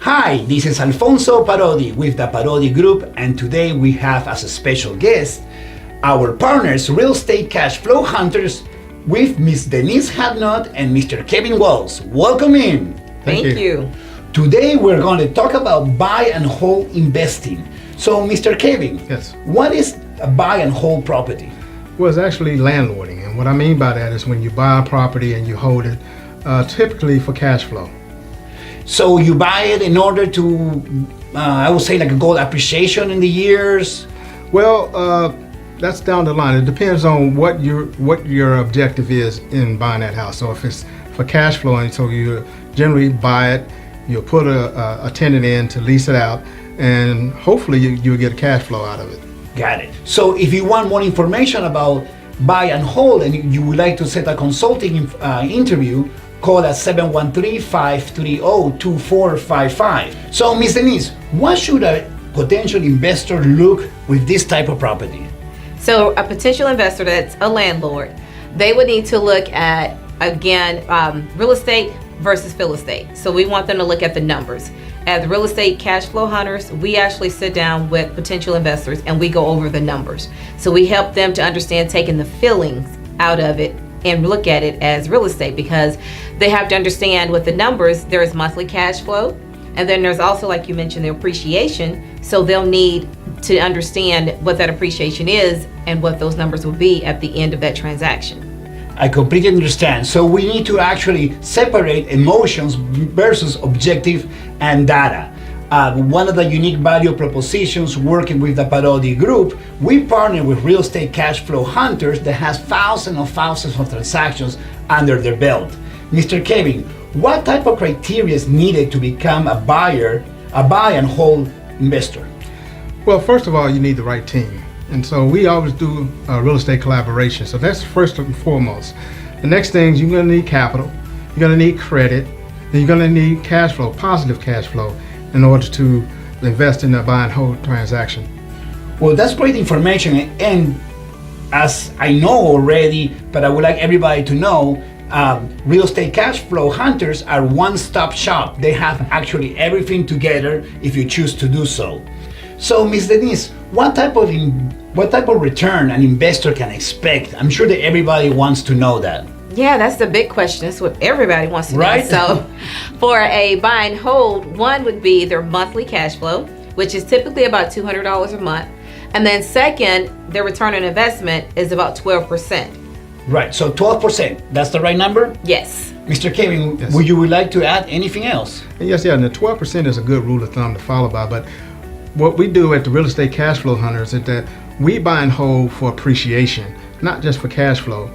Hi, this is Alfonso Parodi with the Parodi Group, and today we have as a special guest our partners, Real Estate Cash Flow Hunters, with Ms. Denise Hadnot and Mr. Kevin Walls. Welcome in. Thank you. Today we're going to talk about buy and hold investing. So, Mr. Kevin, Yes. what is a buy and hold property? Well, it's actually landlording, and what I mean by that is when you buy a property and you hold it, typically for cash flow. So you buy it in order to, I would say, like a gold appreciation in the years. Well, that's down the line. It depends on what your objective is in buying that house. So if it's for cash flow, and so you generally buy it, you'll put a tenant in to lease it out, and hopefully you'll get a cash flow out of it. Got it. So if you want more information about buy and hold and you would like to set a consulting interview, call at 713-530-2455. So, Ms. Denise, what should a potential investor look with this type of property? So a potential investor that's a landlord, they would need to look at, again, real estate versus real estate. So we want them to look at the numbers. As real estate cash flow hunters, we actually sit down with potential investors and we go over the numbers. So we help them to understand taking the feelings out of it and look at it as real estate, because they have to understand with the numbers, there is monthly cash flow, and then there's also, like you mentioned, the appreciation. So they'll need to understand what that appreciation is and what those numbers will be at the end of that transaction. I completely understand. So we need to actually separate emotions versus objective and data. One of the unique value propositions working with the Parodi Group, we partner with real estate cash flow hunters that has thousands of transactions under their belt. Mr. Kevin, what type of criteria is needed to become a buy and hold investor? Well, first of all, you need the right team. And so we always do real estate collaboration. So that's first and foremost. The next thing is you're going to need capital, you're going to need credit, then you're going to need cash flow, positive cash flow, in order to invest in a buy and hold transaction. Well, that's great information, and as I know already, but I would like everybody to know, real estate cash flow hunters are one-stop shop. They have actually everything together if you choose to do so. So, Ms. Denise, what type of return an investor can expect? I'm sure that everybody wants to know that. Yeah, that's the big question. That's what everybody wants to know. Right? So for a buy and hold, one would be their monthly cash flow, which is typically about $200 a month. And then second, their return on investment is about 12%. Right, so 12%, that's the right number? Yes. Mr. Kevin, Yes. would you like to add anything else? And yes, and the 12% is a good rule of thumb to follow by, but what we do at the Real Estate Cash Flow Hunters is that we buy and hold for appreciation, not just for cash flow.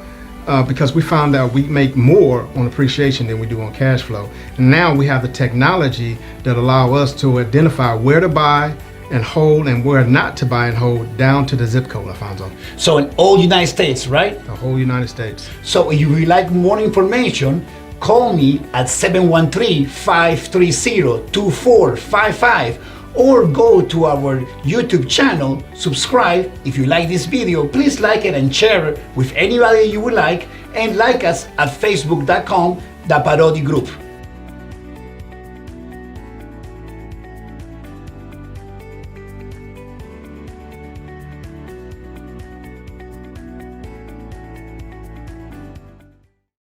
Because we found out we make more on appreciation than we do on cash flow. And now we have the technology that allow us to identify where to buy and hold and where not to buy and hold down to the zip code, Alfonso. So in all United States, right? The whole United States. So if you would like more information, call me at 713-530-2455 or go to our YouTube channel, subscribe. If you like this video, please like it and share it with anybody you would like, and like us at facebook.com, the Parodi Group.